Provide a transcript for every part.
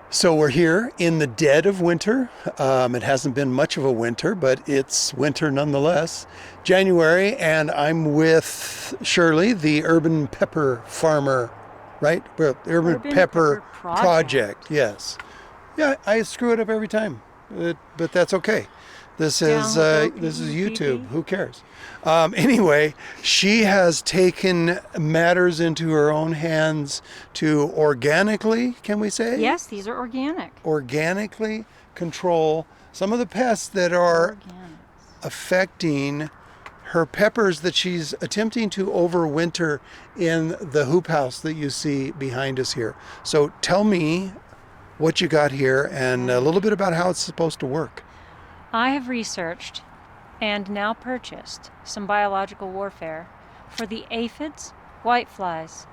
So we're here in the dead of winter. It hasn't been much of a winter, but it's winter nonetheless. January, and I'm with Shirley, the urban pepper farmer, right? Well, the urban pepper project. Yes. Yeah, I screw it up every time, but that's okay. This is YouTube. Who cares? Anyway, she has taken matters into her own hands to organically, can we say? Yes, these are organic. Organically control some of the pests that are affecting her peppers that she's attempting to overwinter in the hoop house that you see behind us here. So tell me what you got here and a little bit about how it's supposed to work. I have researched and now purchased some biological warfare for the aphids, whiteflies,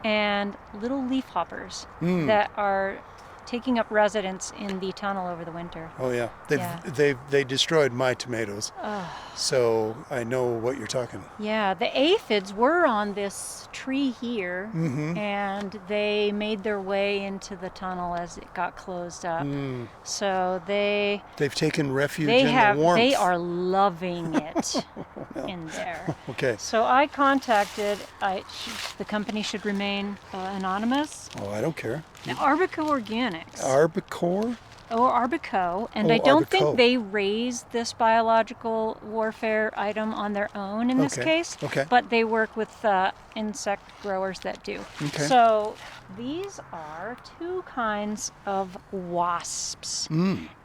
and little leafhoppers that are taking up residence in the tunnel over the winter. Oh yeah, they destroyed my tomatoes. So I know what you're talking. Yeah, the aphids were on this tree here, and they made their way into the tunnel as it got closed up. So they've taken refuge in the warmth. They are loving it in there. Okay. So I contacted. The company should remain anonymous. Oh, I don't care. ARBICO Organics. ARBICO? Or ARBICO, and I don't think they raised this biological warfare item on their own in this case, but they work with insect growers that do. Okay. So these are two kinds of wasps,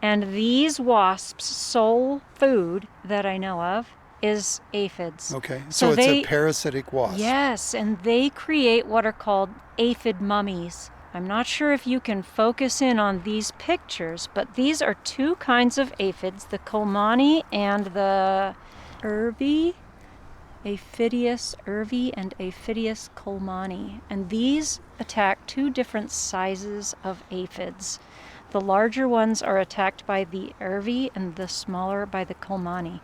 and these wasps' sole food that I know of is aphids. Okay, so it's a parasitic wasp. Yes, and they create what are called aphid mummies. I'm not sure if you can focus in on these pictures, but these are two kinds of aphids, the Colmani and the Aphidius urvi and Aphidius colmani. And these attack two different sizes of aphids. The larger ones are attacked by the urvi and the smaller by the colmani.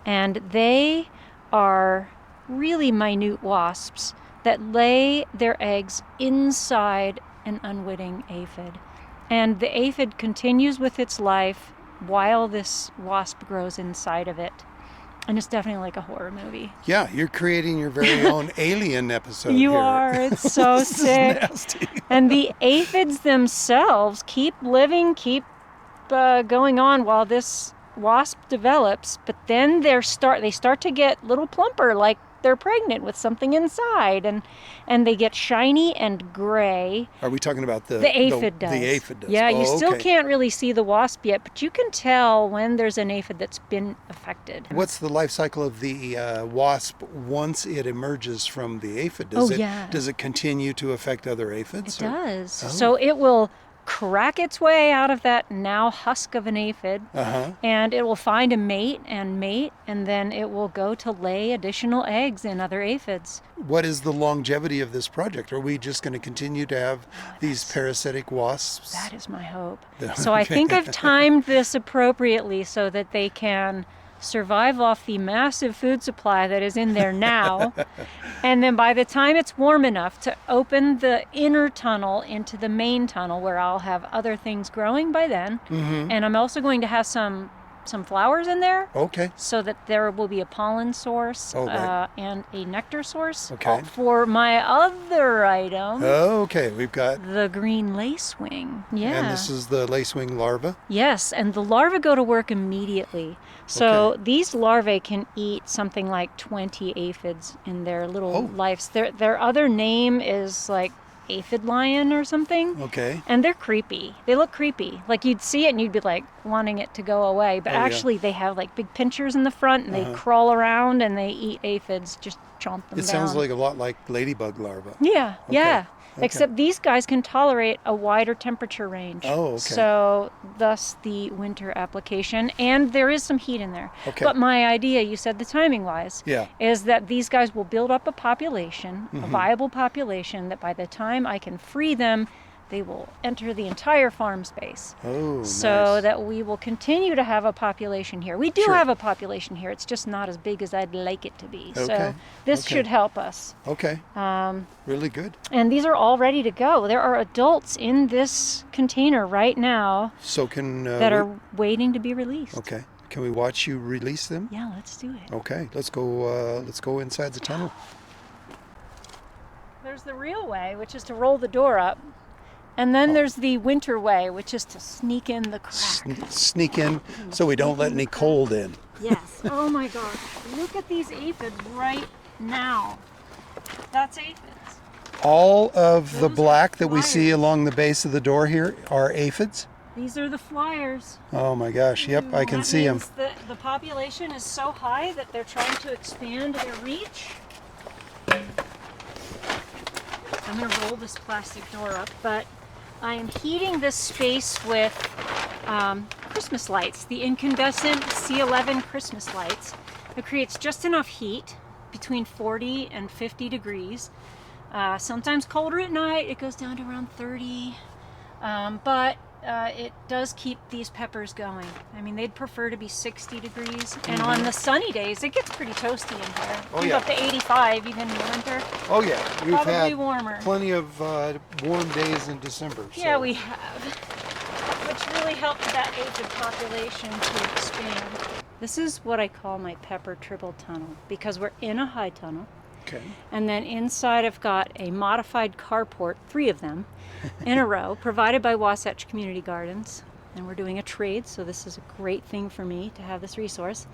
And they are really minute wasps that lay their eggs inside an unwitting aphid. And the aphid continues with its life while this wasp grows inside of it. And it's definitely like a horror movie. Yeah, you're creating your very own alien episode You here. are. It's so sick. Nasty. And the aphids themselves keep living, keep going on while this wasp develops, but then they start to get little plumper, like they're pregnant with something inside, and they get shiny and gray. Are we talking about the aphid does? The aphid does. Yeah, you still can't really see the wasp yet, but you can tell when there's an aphid that's been affected. What's the life cycle of the wasp once it emerges from the aphid? Does it continue to affect other aphids? It does. So it will crack its way out of that now husk of an aphid, and it will find a mate, and then it will go to lay additional eggs in other aphids. What is the longevity of this project? Are we just going to continue to have these parasitic wasps? That is my hope. So I think I've timed this appropriately so that they can survive off the massive food supply that is in there now. And then by the time it's warm enough to open the inner tunnel into the main tunnel, where I'll have other things growing by then. And I'm also going to have some flowers in there. Okay. So that there will be a pollen source right. and a nectar source. Okay. For my other item. Okay, we've got the green lacewing. Yeah. And this is the lacewing larva? Yes, and the larvae go to work immediately. So these larvae can eat something like 20 aphids in their little lives. Their other name is like aphid lion or something. Okay. And they're creepy. They look creepy. Like you'd see it and you'd be like wanting it to go away. But actually they have like big pinchers in the front, and they crawl around and they eat aphids, just chomp them down. It sounds like a lot like ladybug larvae. Yeah, yeah. Except these guys can tolerate a wider temperature range. Oh, okay. So thus the winter application, and there is some heat in there. Okay. But my idea, you said the timing wise, is that these guys will build up a population, a viable population, that by the time I can free them, they will enter the entire farm space. Oh, So nice. that we will continue to have a population here. We do Sure. have a population here. It's just not as big as I'd like it to be. Okay. So this Okay. should help us. Okay. Really good. And these are all ready to go. There are adults in this container right now So can that are waiting to be released. Okay. Can we watch you release them? Yeah, let's do it. Okay. Let's go. Let's go inside the tunnel. There's the real way, which is to roll the door up. And then there's the winter way, which is to sneak in the crack. Sneak in so we don't let any cold in. Yes. Oh my gosh. Look at these aphids right now. That's aphids. All of the Those are black that we see flyers. along the base of the door here are aphids. These are the flyers. Oh my gosh. Yep, I can That see them. means that the population is so high that they're trying to expand their reach. I'm going to roll this plastic door up, but I am heating this space with Christmas lights, the incandescent C11 Christmas lights. It creates just enough heat, between 40 and 50 degrees. Sometimes colder at night, it goes down to around 30, but it does keep these peppers going. I mean, they'd prefer to be 60 degrees, and on the sunny days, it gets pretty toasty in here. Oh, You yeah. go up to 85 even in the winter. Oh yeah, we've Probably had warmer. plenty of warm days in December. Yeah, so- we have, which really helped that aphid population to expand. This is what I call my pepper triple tunnel, because we're in a high tunnel, Okay. and then inside I've got a modified carport, 3 of them in a row, provided by Wasatch Community Gardens, and we're doing a trade, so this is a great thing for me to have this resource.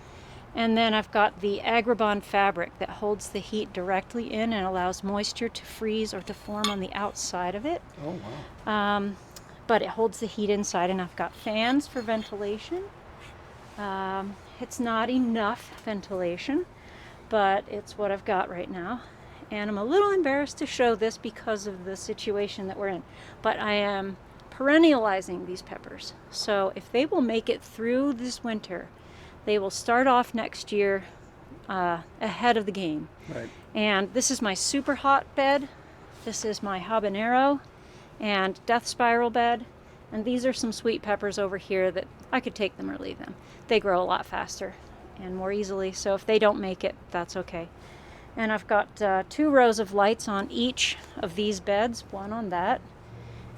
And then I've got the Agribond fabric that holds the heat directly in and allows moisture to freeze or to form on the outside of it. Oh wow. But it holds the heat inside, and I've got fans for ventilation. It's not enough ventilation, but it's what I've got right now. And I'm a little embarrassed to show this because of the situation that we're in, but I am perennializing these peppers. So if they will make it through this winter, they will start off next year ahead of the game. Right. And this is my super hot bed. This is my habanero and death spiral bed. And these are some sweet peppers over here that I could take them or leave them. They grow a lot faster and more easily, so if they don't make it, that's okay. And I've got 2 rows of lights on each of these beds, 1 on that.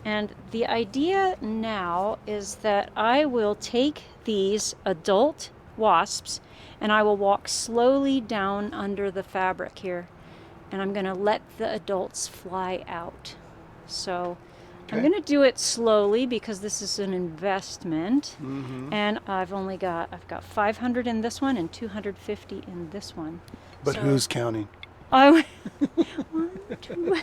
And the idea now is that I will take these adult wasps and I will walk slowly down under the fabric here, and I'm going to let the adults fly out. So I'm Okay. going to do it slowly because this is an investment. Mm-hmm. And I've got 500 in this one and 250 in this one. But So- who's counting? Oh, 1, 2.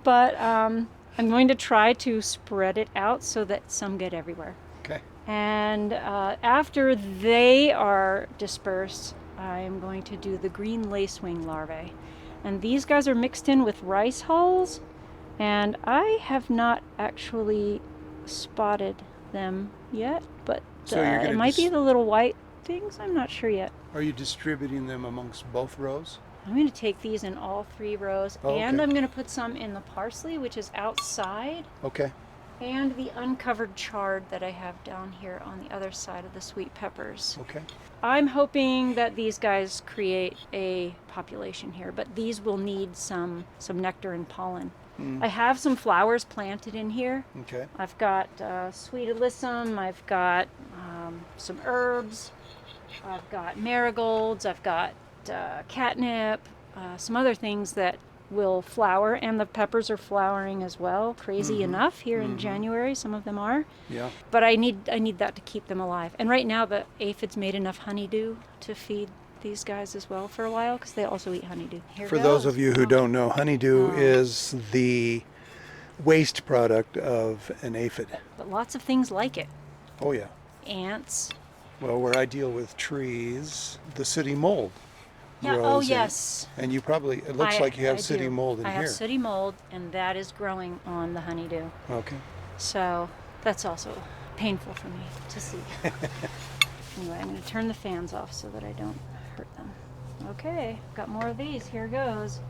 But I'm going to try to spread it out so that some get everywhere. Okay. And after they are dispersed, I'm going to do the green lacewing larvae. And these guys are mixed in with rice hulls, and I have not actually spotted them yet, but So you're it gonna might be the little white things. I'm not sure yet. Are you distributing them amongst both rows? I'm going to take these in all 3 rows, Oh, and okay. I'm going to put some in the parsley, which is outside, Okay. and the uncovered chard that I have down here on the other side of the sweet peppers. Okay. I'm hoping that these guys create a population here, but these will need some nectar and pollen. I have some flowers planted in here. Okay. I've got sweet alyssum, I've got some herbs, I've got marigolds, I've got catnip, some other things that will flower, and the peppers are flowering as well. Crazy enough, here in January, some of them are. Yeah. But I need that to keep them alive. And right now the aphids made enough honeydew to feed these guys as well for a while, because they also eat honeydew. Here For those goes. of you who don't know, honeydew is the waste product of an aphid. But lots of things like it. Oh yeah. Ants. Well, where I deal with trees, the city mold Yeah, grows oh in- yes. And you probably, it looks like you have I city do. mold in I here. have sooty mold, and that is growing on the honeydew. Okay. So that's also painful for me to see. Anyway, I'm going to turn the fans off so that I don't hurt them. Okay, got more of these. Here goes.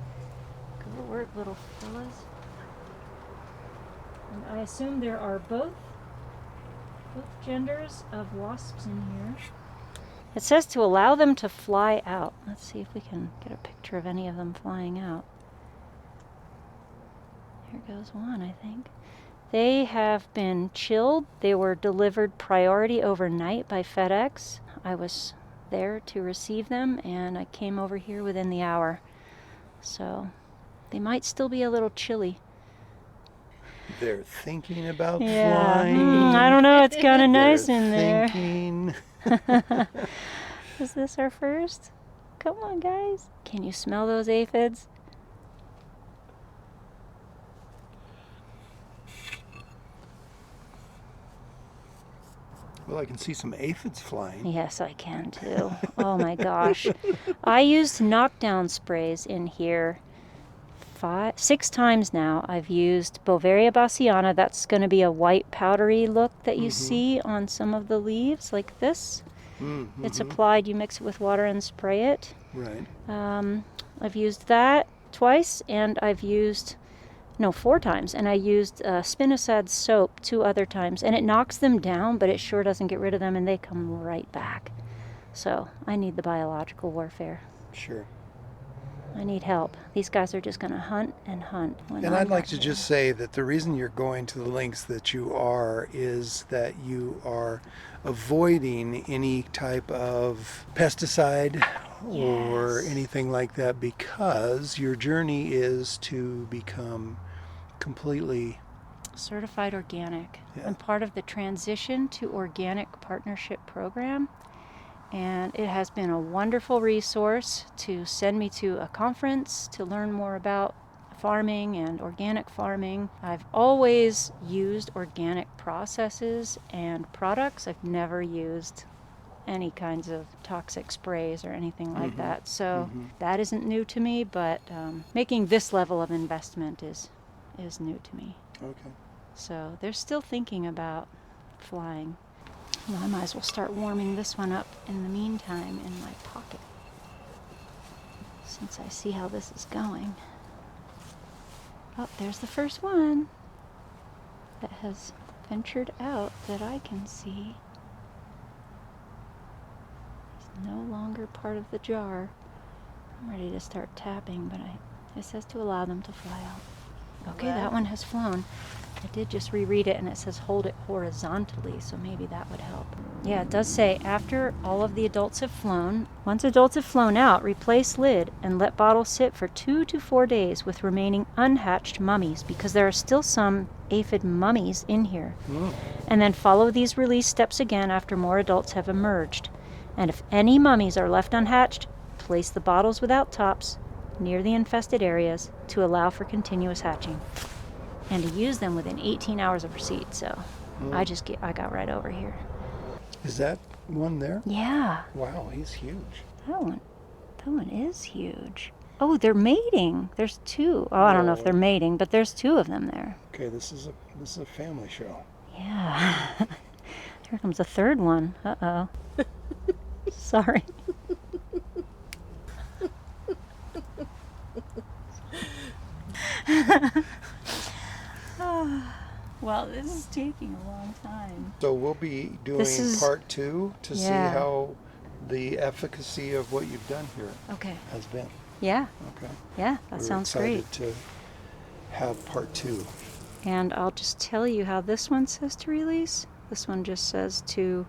Good work, little fellas. And I assume there are both genders of wasps in here. It says to allow them to fly out. Let's see if we can get a picture of any of them flying out. Here goes one, I think. They have been chilled. They were delivered priority overnight by FedEx. I was there to receive them, and I came over here within the hour. So they might still be a little chilly. They're thinking about Yeah, flying. I don't know. It's kind of nice They're in there. thinking. Is this our first? Come on, guys. Can you smell those aphids? Well, I can see some aphids flying. Yes, I can too. Oh my gosh. I used knockdown sprays in here 6 times now. I've used Bovaria bassiana. That's going to be a white powdery look that you see on some of the leaves, like this. It's applied, you mix it with water and spray it. Right. I've used that twice, and I've used, 4 times, and I used spinosad soap 2 other times, and it knocks them down, but it sure doesn't get rid of them, and they come right back. So I need the biological warfare. Sure. I need help. These guys are just going to hunt and hunt. And I'd like to just say that the reason you're going to the lengths that you are is that you are avoiding any type of pesticide or anything like that, because your journey is to become completely certified organic. Yeah. I'm part of the Transition to Organic Partnership Program. And it has been a wonderful resource to send me to a conference to learn more about farming and organic farming. I've always used organic processes and products. I've never used any kinds of toxic sprays or anything like that. So that isn't new to me, but making this level of investment is new to me. okay. So they're still thinking about flying. Well, I might as well start warming this one up in the meantime in my pocket, since I see how this is going. Oh, there's the first one that has ventured out that I can see. It's no longer part of the jar. I'm ready to start tapping, but it says to allow them to fly out. Okay, that one has flown. I did just reread it, and it says hold it horizontally, so maybe that would help. Yeah, it does say after all of the adults have flown, once adults have flown out, replace lid and let bottle sit for 2 to 4 days with remaining unhatched mummies, because there are still some aphid mummies in here. And then follow these release steps again after more adults have emerged. And if any mummies are left unhatched, place the bottles without tops near the infested areas to allow for continuous hatching, and to use them within 18 hours of receipt. So I got right over here. Is that one there? Yeah. Wow, he's huge. That one is huge. Oh, they're mating. There's 2. Oh, I don't know if they're mating, but there's 2 of them there. Okay, this is a family show. Yeah. Here comes a 3rd one. Uh-oh. Sorry. Well, this is taking a long time. So we'll be doing part 2 to see how the efficacy of what you've done here has been. Yeah. Okay. Yeah, that sounds great. We're excited to have part 2. And I'll just tell you how this one says to release. This one just says to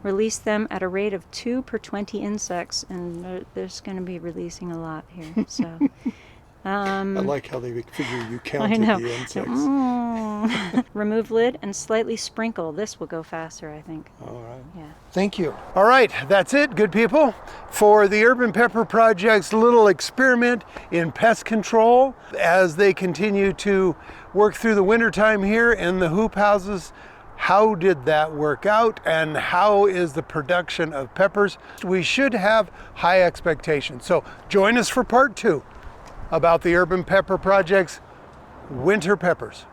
release them at a rate of 2 per 20 insects, and there's going to be releasing a lot here. So. I like how they figure you counted the insects. Remove lid and slightly sprinkle. This will go faster, I think. All right. Yeah. Thank you. All right, that's it, good people, for the Urban Pepper Project's little experiment in pest control as they continue to work through the wintertime here in the hoop houses. How did that work out, and how is the production of peppers? We should have high expectations. So join us for part 2 about the Urban Pepper Project's winter peppers.